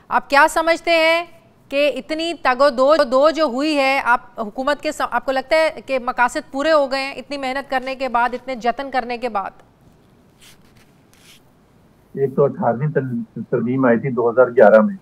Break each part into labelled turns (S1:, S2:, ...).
S1: आप क्या समझते हैं कि इतनी तगोदो जो हुई है, आप हुकूमत के आपको लगता है कि मकासद पूरे हो गए हैं इतनी मेहनत करने के बाद, इतने जतन करने के बाद?
S2: एक तो 18वीं तरमीम आई थी 2011 में,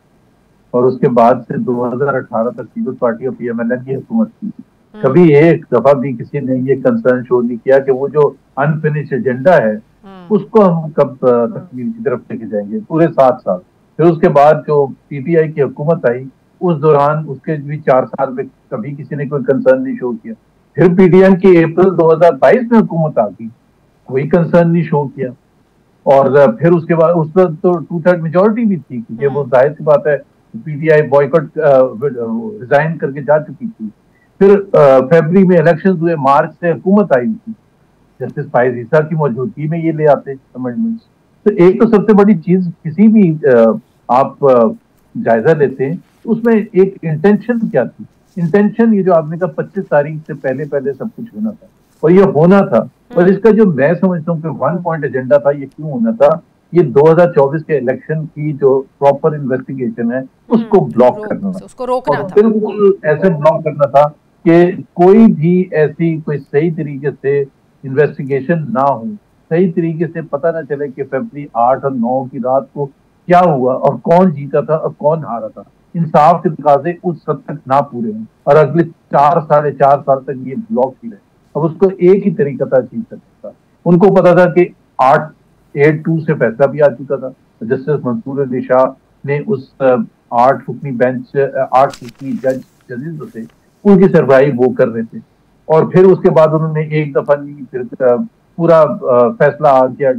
S2: और उसके बाद से 2018 तक पीपल्स पार्टी और पीएमएलएन की हुकूमत थी।
S1: हम्म।
S2: कभी एक दफा भी किसी ने ये कंसर्न शो नहीं किया कि वो जो अनफिनिश एजेंडा है
S1: हम्म।
S2: उसको हम कब तकमील की तरफ लेके जाएंगे, पूरे 7 साल। फिर उसके बाद जो पीटीआई की हुकूमत आई, उस दौरान उसके भी 4 साल में कभी किसी ने कोई कंसर्न नहीं शो किया। फिर पीडीएम की अप्रैल 2022 में हुकूमत आ गई, कोई कंसर्न नहीं शो किया। और फिर उसके बाद उस पर तो 2/3 मेजोरिटी भी थी, क्योंकि वो जाहिर सी बात है पीटीआई बॉयकॉट रिजाइन करके जा चुकी थी। फिर फरवरी में इलेक्शन हुए, मार्च से हुकूमत आई थी, जस्टिस फायज ईसा की मौजूदगी में ये ले आते अमेंडमेंट्स। तो एक तो सबसे बड़ी चीज, किसी भी आप जायजा लेते हैं उसमें एक इंटेंशन क्या थी। इंटेंशन ये जो आपने कहा 25 तारीख से पहले पहले सब कुछ होना था, और ये होना था। और इसका जो मैं समझता हूँ कि 1 पॉइंट एजेंडा था, ये क्यों होना था, ये 2024 के इलेक्शन की जो प्रॉपर इन्वेस्टिगेशन है उसको ब्लॉक करना,
S1: उसको
S2: और
S1: रोकना था।
S2: बिल्कुल ऐसे ब्लॉक करना था कि कोई भी ऐसी कोई सही तरीके से इन्वेस्टिगेशन ना हो, सही तरीके से पता ना चले कि फरवरी 8 और 9 की रात को क्या हुआ और कौन जीता था और कौन हारा था। इंसाफ के तकाजे उस हद तक ना पूरे हों और अगले 4 साढ़े 4 साल तक ये ब्लॉक ही रहे। अब उसको एक ही तरीका था अचीव करने का। उनको पता था कि 8-2 से फैसला भी आ चुका था, जस्टिस मंसूर अली शाह ने उस 8 फुकनी जजेस जो थे उनकी सरबराही वो कर रहे थे। और फिर उसके बाद उन्होंने एक दफा नहीं, फिर पूरा फैसला आ गया,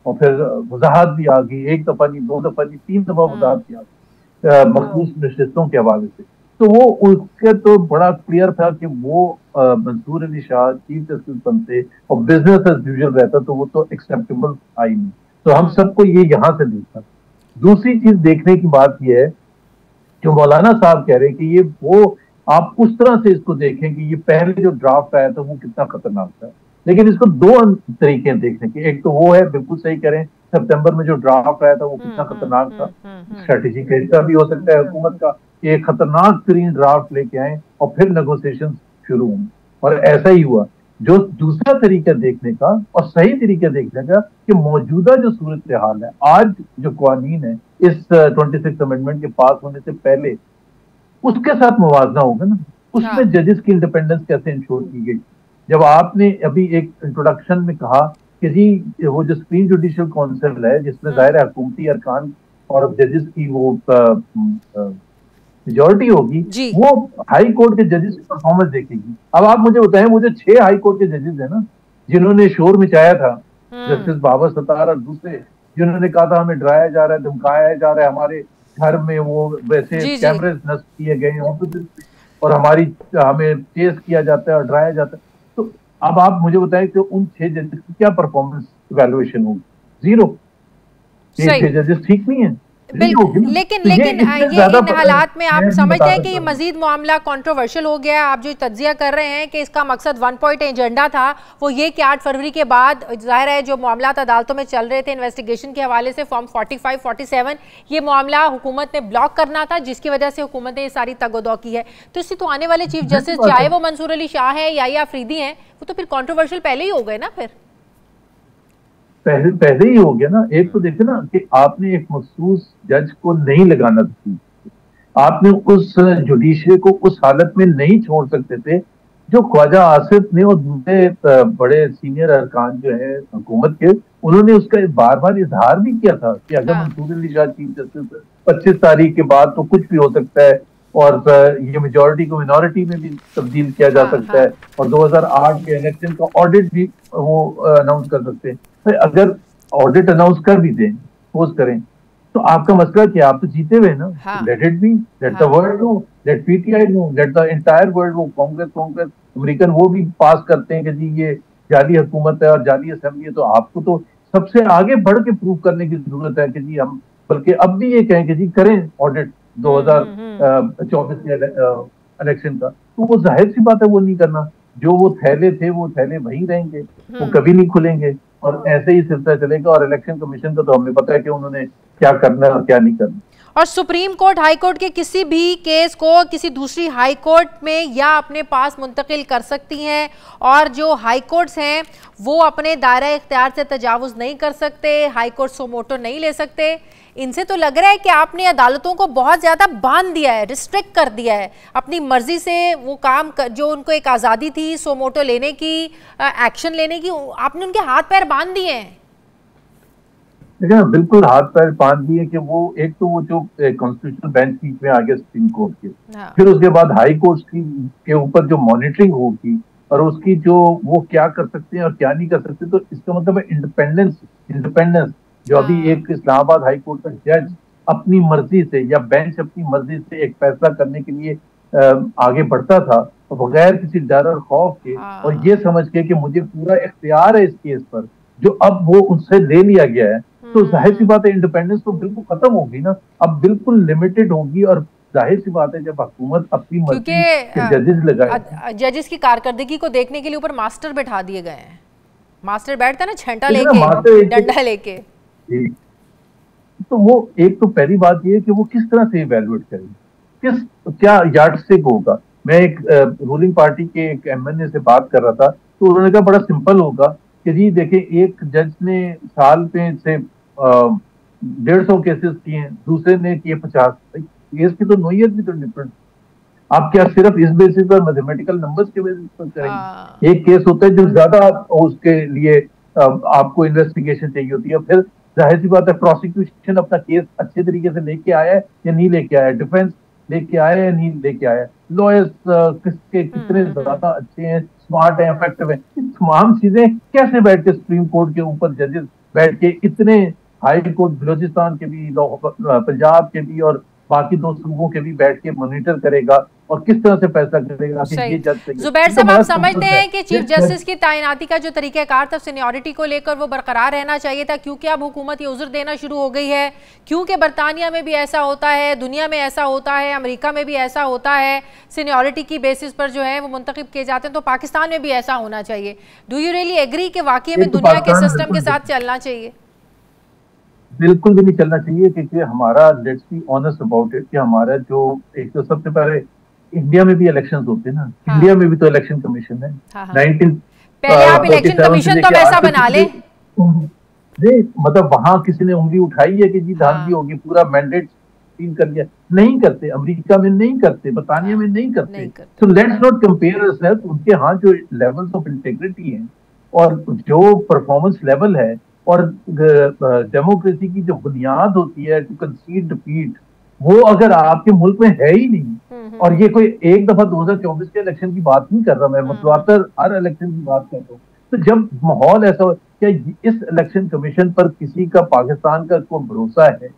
S2: और फिर वजाहत भी आ गई, एक दफा नहीं, 2 दफा नहीं, 3 दफा वजाहत भी आ गई मखसूस नशिस्तों के हवाले से। तो वो उसके तो बड़ा क्लियर था कि वो मंसूर अली शाह चीफ जस्टिस बनते और बिजनेस एज यूजुअल रहता तो वो तो एक्सेप्टेबल था ही नहीं। तो हम सबको ये यहाँ से देखना। दूसरी चीज देखने की बात यह है, जो मौलाना साहब कह रहे हैं कि ये वो, आप उस तरह से इसको देखें कि ये पहले जो ड्राफ्ट आया था वो कितना खतरनाक था। लेकिन इसको दो तरीके हैं देखने के। एक तो वो है, बिल्कुल सही करें, सितंबर में जो ड्राफ्ट आया था वो कितना खतरनाक था। स्ट्रेटेजी का हिस्सा भी हो सकता है हुकूमत का, एक खतरनाक तरीन ड्राफ्ट लेके आए और फिर नेगोशिएशन शुरू हों, और ऐसा ही हुआ। जो दूसरा तरीका देखने का और सही तरीका देखने का कि मौजूदा जो सूरत हाल है, आज जो कानून है इस 26 अमेंडमेंट के पास होने से पहले, उसके साथ मुवाजना होगा ना। उसमें जजेस की इंडिपेंडेंस कैसे इंश्योर की गई। जब आपने अभी एक इंट्रोडक्शन में कहा कि जी वो जो सुप्रीम जुडिशियल काउंसिल है जिसमें जाहिर है हुकूमती अरकान और जजेस की वो मेजोरिटी होगी, वो हाई कोर्ट के जजेस की परफॉर्मेंस देखेगी। अब आप मुझे बताएं, मुझे 6 हाई कोर्ट के जजेस है ना जिन्होंने शोर मचाया था, जस्टिस बाबर सत्तार और दूसरे, जिन्होंने कहा था हमें डराया जा रहा है, धमकाया जा रहा है, हमारे घर में वो वैसे कैमरे नस्ब किए गए हैं और हमें चेस किया जाता है और डराया जाता है। तो अब आप मुझे बताएं कि उन 6 जजेस की क्या परफॉर्मेंस इवैल्यूएशन होगी? जीरो। 6 जजेस ठीक नहीं है।
S1: लेकिन
S2: तो
S1: ये इन हालात में आप समझते हैं कि ये मजीद मामला कंट्रोवर्शियल हो गया? आप जो तज्जिया कर रहे हैं कि इसका मकसद 1 पॉइंट एजेंडा था वो ये कि 8 फरवरी के बाद जाहिर है जो मामला अदालतों में चल रहे थे इन्वेस्टिगेशन के हवाले से, फॉर्म 45, 47, ये मामला हुकूमत ने ब्लॉक करना था, जिसकी वजह से हुकूमत ने ये सारी तगोदो की है। तो इससे तो आने वाले चीफ जस्टिस चाहे वो मंसूर अली शाह है या अफरीदी हैं, वो तो फिर कंट्रोवर्शियल पहले ही हो गए ना। फिर
S2: पहले ही हो गया ना। एक तो देखिए ना कि आपने एक मखसूस जज को नहीं लगाना था, आपने उस जुडिशरी को उस हालत में नहीं छोड़ सकते थे जो ख्वाजा आसिफ ने और दूसरे बड़े सीनियर अरकान जो है हुकूमत के, उन्होंने उसका बार बार इजहार भी किया था कि अगर मंसूर अली शाह चीफ जस्टिस 25 तारीख के बाद तो कुछ भी हो सकता है, और ये मेजोरिटी को मिनॉरिटी में भी तब्दील किया जा सकता है, और 2008 के इलेक्शन का ऑडिट भी वो अनाउंस कर सकते हैं। अगर ऑडिट अनाउंस कर भी दें, पोज करें, तो आपका मसला क्या, आप तो जीते हुए ना। Let it be, let the world know, let PTI know, let the entire world know. Congress American वो भी पास करते हैं कि जी ये जाली हुकूमत है और जाली असेंबली है, तो आपको तो सबसे आगे बढ़ के प्रूव करने की जरूरत है कि जी हम, बल्कि अब भी ये कहें कि जी करें ऑडिट 2024 के इलेक्शन का। तो वो जाहिर सी बात है वो नहीं करना। जो वो थैले थे वो थैले वहीं रहेंगे, वो कभी नहीं खुलेंगे, और ऐसे ही सिलसिला चलेगा। और इलेक्शन कमीशन का तो हमें पता है कि उन्होंने क्या करना है और क्या नहीं करना।
S1: और सुप्रीम कोर्ट हाई कोर्ट के किसी भी केस को किसी दूसरी हाई कोर्ट में या अपने पास मुंतकिल कर सकती हैं, और जो हाई कोर्ट्स हैं वो अपने दायरा इख्तियार से तजावुज़ नहीं कर सकते, हाई कोर्ट सोमोटो नहीं ले सकते। इनसे तो लग रहा है कि आपने अदालतों को बहुत ज़्यादा बांध दिया है, रिस्ट्रिक्ट कर दिया है, अपनी मर्जी से वो काम जो उनको एक आज़ादी थी सोमोटो लेने की, एक्शन लेने की, आपने उनके हाथ पैर बांध दिए हैं।
S2: देखिए बिल्कुल हाथ पैर बांध दिए कि वो एक तो वो जो कॉन्स्टिट्यूशनल बेंच बीच में आ गया सुप्रीम कोर्ट के, फिर उसके बाद हाई कोर्ट की के ऊपर जो मॉनिटरिंग होगी और उसकी जो वो क्या कर सकते हैं और क्या नहीं कर सकते, तो इसका मतलब है इंडिपेंडेंस जो अभी एक इस्लामाबाद हाई कोर्ट का जज अपनी मर्जी से या बेंच अपनी मर्जी से एक फैसला करने के लिए आगे बढ़ता था बगैर किसी डर और खौफ के, और ये समझ के कि मुझे पूरा इख्तियार है इस केस पर, जो अब वो उनसे ले लिया गया है, तो जाहिर सी बात है इंडिपेंडेंस तो बिल्कुल खत्म होगी ना, अब बिल्कुल लिमिटेड होगी। और जाहिर सी बात है जब हुकूमत अपनी मर्जी के जजेस लगाए,
S1: जजेस की कारकर्दगी को देखने के लिए ऊपर मास्टर बैठा दिए गए हैं, मास्टर बैठता है ना छंटा लेके, डंडा लेके,
S2: तो वो एक तो पहली बात ये है कि वो किस तरह से इवैल्यूएट करेंगे, क्या यार्डस्टिक होगा। मैं एक रूलिंग पार्टी के एक एमएनए से बात कर रहा था, तो उन्होंने कहा बड़ा सिंपल होगा कि जी देखिए एक जज ने साल में से 150 केसेस किए हैं, दूसरे ने किए 50, केस की तो नोयत भी तो डिफरेंट। आप क्या सिर्फ इस बेसिस पर मैथमेटिकल नंबर्स के बेसिस पर करेंगे? एक केस होता है जो ज्यादा उसके लिए आपको इन्वेस्टिगेशन चाहिए होती है, फिर जाहिर सी बात है प्रोसिक्यूशन अपना केस अच्छे तरीके से लेके आया है या नहीं लेके आया, डिफेंस लेके आया या नहीं लेके आया, लॉयर्स किसके कितने ज्यादा अच्छे हैं, स्मार्ट है, इफेक्टिव है, तमाम चीजें कैसे बैठ के सुप्रीम कोर्ट के ऊपर जजेस बैठ के, इतने हाई कोर्ट बलोचिस्तान के भी, पंजाब के भी और बाकी 2 सूबों के भी बैठ के मॉनिटर करेगा और किस तरह से फैसला करेगा कि ये जज सही है।
S1: जुबैर साहब, आप समझते हैं कि चीफ जस्टिस की तैनाती का जो तरीकाकार था सीनियरिटी को लेकर वो बरकरार रहना चाहिए था, क्योंकि अब हुकूमत ये उज़्र देना शुरू हो गई है, क्योंकि बरतानिया में भी ऐसा होता है, दुनिया में ऐसा होता है, अमेरिका में भी ऐसा होता है, सीनियरिटी की बेसिस पर जो है वो मुंतखब किए जाते हैं, तो पाकिस्तान में भी ऐसा होना चाहिए। डू यू रियली एग्री कि वाकई में दुनिया के सिस्टम के साथ चलना चाहिए?
S2: बिल्कुल भी नहीं चलना चाहिए, क्योंकि हमारा, let's be honest about it, कि हमारा जो एक तो सबसे पहले इंडिया में भी इलेक्शंस होते हैं ना, इंडिया में भी तो इलेक्शन कमीशन है। 19
S1: पहले आप इलेक्शन कमीशन तो वैसा बना ले,
S2: मतलब वहां किसी ने उंगली उठाई है कि जी धांधली होगी, पूरा मैंडेट सील कर लिया, नहीं करते, अमेरिका में नहीं करते, बरतानिया में नहीं करते। So let's not compare ourselves. उनके यहाँ जो लेवल्स ऑफ इंटीग्रिटी है और जो परफॉर्मेंस लेवल है और डेमोक्रेसी की जो बुनियाद होती है टू कंसीड डिफीट, वो अगर आपके मुल्क में है ही नहीं, और ये कोई एक दफा 2024 के इलेक्शन की बात नहीं कर रहा मैं, मतलब हर इलेक्शन की बात कर रहा हूँ, तो जब माहौल ऐसा हो, क्या इस इलेक्शन कमीशन पर किसी का, पाकिस्तान का कोई भरोसा है?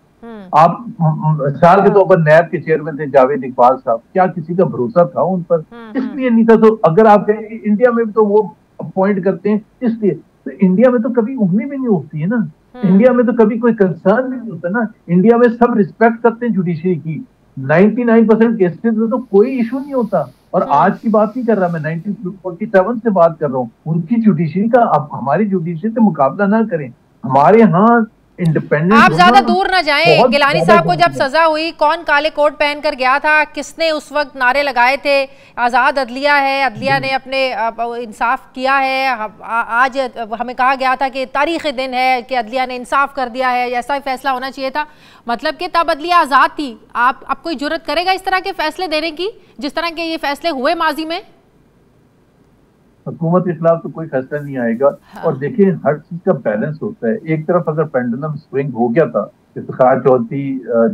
S2: आप मिसाल के तौर पर नैब के चेयरमैन थे जावेद इकबाल साहब, क्या किसी का भरोसा था उन पर? इसलिए नहीं था। तो अगर आप कहें इंडिया में भी तो वो अपॉइंट करते हैं, इसलिए तो इंडिया में तो कभी उंगली भी नहीं उठती है ना, इंडिया में तो कभी कोई कंसर्न भी नहीं होता ना, इंडिया में सब रिस्पेक्ट करते हैं जुडिशरी की, 99% केसेस में तो कोई इशू नहीं होता। और आज की बात नहीं कर रहा मैं, 1947 से बात कर रहा हूँ, उनकी जुडिशरी का अब हमारी जुडिशरी से मुकाबला ना करें। हमारे यहाँ इंडिपेंडेंट,
S1: आप ज्यादा दूर ना जाएं। गिलानी साहब को जब सजा हुई, कौन काले कोट पहनकर गया था? किसने उस वक्त नारे लगाए थे? आजाद अदलिया है, अदलिया ने अपने इंसाफ किया है। आज हमें कहा गया था कि तारीखी दिन है कि अदलिया ने इंसाफ कर दिया है, ऐसा ही फैसला होना चाहिए था। मतलब कि तब अदलिया आजाद थी। आप कोई जुर्रत करेगा इस तरह के फैसले देने की, जिस तरह के ये फैसले हुए माजी में?
S2: हुकूमत के खिलाफ तो कोई फैसला नहीं आएगा। और देखिए हर चीज का बैलेंस होता है। एक तरफ अगर पेंडुलम स्विंग हो गया था, इफ्तिखार चौधरी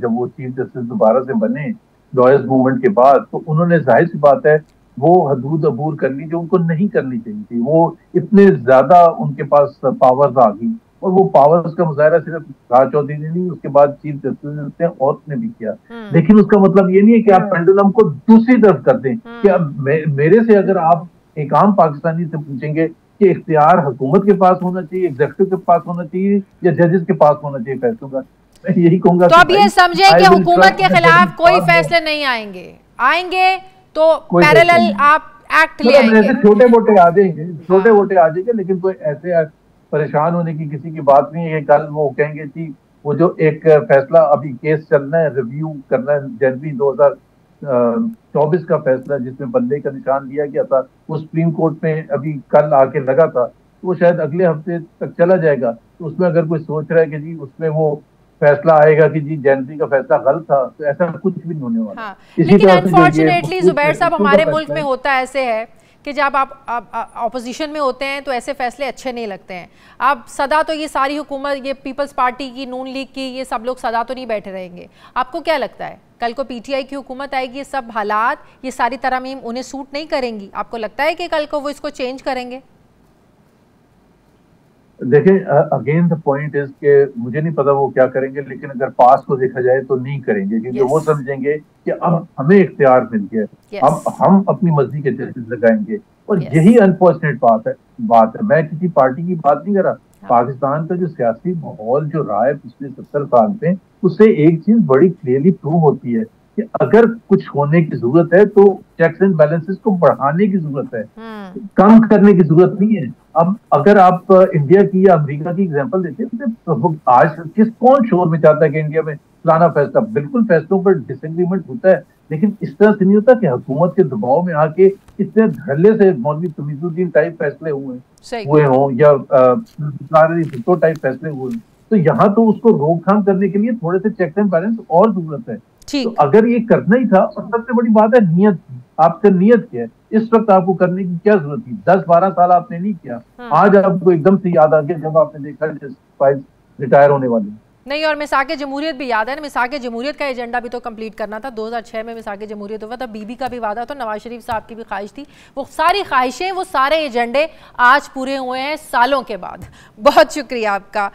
S2: जब वो चीफ जस्टिस दोबारा से बने लॉयर्स मूवमेंट के बाद, तो उन्होंने जाहिर सी बात है वो हदूद अबूर कर ली जो उनको नहीं करनी चाहिए थी। वो इतने ज्यादा उनके पास पावर्स आ गई, और वो पावर्स का मुजाहरा सिर्फ इफ्तिखार चौधरी ने नहीं, उसके बाद चीफ जस्टिस ने और ने भी किया। लेकिन उसका मतलब ये नहीं है कि आप पेंडुलम को दूसरी तरफ कर दें कि अब मेरे से अगर आप एक आम पाकिस्तानी से पूछेंगे कि इख्तियार हुकूमत के पास होना चाहिए, एग्जीक्यूटिव के पास होना चाहिए या जजेस के पास होना चाहिए फैसलों का, मैं यही कहूंगा।
S1: तो अब ये समझे कि हुकूमत के खिलाफ कोई फैसले नहीं आएंगे तो पैरेलल आप एक्ट ले आएंगे।
S2: छोटे मोटे आ जाएंगे, लेकिन कोई ऐसे परेशान होने की किसी की बात नहीं है। कल वो कहेंगे कि वो जो एक फैसला अभी केस चलना है, रिव्यू करना है, जनवरी 2024 का फैसला जिसमें बंदे का निशान दिया गया था, वो सुप्रीम कोर्ट में अभी कल आके लगा था, तो वो शायद अगले हफ्ते तक चला जाएगा। तो उसमें अगर कोई सोच रहा है कि जी उसमें वो फैसला आएगा कि जी जनवरी का फैसला गलत था, तो ऐसा कुछ भी नहीं होने वाला।
S1: हाँ, लेकिन अनफॉर्चुनेटली जुबैर साहब हमारे मुल्क में होता ऐसे है कि जब आप ऑपोजिशन में होते हैं तो ऐसे फैसले अच्छे नहीं लगते हैं। आप सदा तो ये सारी हुकूमत, ये पीपल्स पार्टी की, नून लीग की, ये सब लोग सदा तो नहीं बैठे रहेंगे। आपको क्या लगता है कल को पीटीआई की हुकूमत आएगी, ये सब हालात, ये सारी तरमीम उन्हें सूट नहीं करेंगी? आपको लगता है कि कल को वो इसको चेंज करेंगे?
S2: देखिए, अगेन द पॉइंट इज के मुझे नहीं पता वो क्या करेंगे, लेकिन अगर पास को देखा जाए तो नहीं करेंगे, क्योंकि वो समझेंगे कि अब हमें इख्तियार मिल गया, अब हम अपनी मर्जी के जजेस लगाएंगे। और यही अनफॉर्चुनेट बात है। मैं किसी पार्टी की बात नहीं कर रहा। पाकिस्तान का जो सियासी माहौल जो रहा है पिछले 70 साल में, उससे एक चीज बड़ी क्लियरली प्रूव होती है कि अगर कुछ होने की जरूरत है तो चेक्स एंड बैलेंसेस को बढ़ाने की जरूरत है, कम करने की जरूरत नहीं है। अब अगर आप इंडिया की या अमेरिका की एग्जांपल देते हैं तो आज कौन शोर में चाहता है कि इंडिया में फलाना फैसला, बिल्कुल फैसलों पर डिसएग्रीमेंट होता है, लेकिन इस तरह से नहीं होता कि हुकूमत के दबाव में आके इतने धड़ल्ले से मौलवी तमीजुद्दीन टाइप फैसले हुए हों या भुट्टो टाइप फैसले हुए। तो यहाँ तो उसको रोकथाम करने के लिए थोड़े से चेक एंड बैलेंस और जरूरत है। तो अगर ये करना ही था, और सबसे बड़ी बात है नियत की, आपका नियत क्या है, इस वक्त आपको करने की क्या जरूरत थी? 10-12 साल आपने नहीं किया, आज आपको एकदम से याद आ गया जब आपने देखा रिटायर होने वाले
S1: नहीं। और मिसाके जमहूरियत भी याद है ना, मिसाके जमहूरियत का एजेंडा भी तो कंप्लीट करना था। 2006 में मिसाके जमहूरियत हुआ था, बीबी का भी वादा था, नवाज शरीफ साहब की भी ख्वाहिश थी। वो सारी ख्वाहिशें, वो सारे एजेंडे आज पूरे हुए हैं सालों के बाद। बहुत शुक्रिया आपका।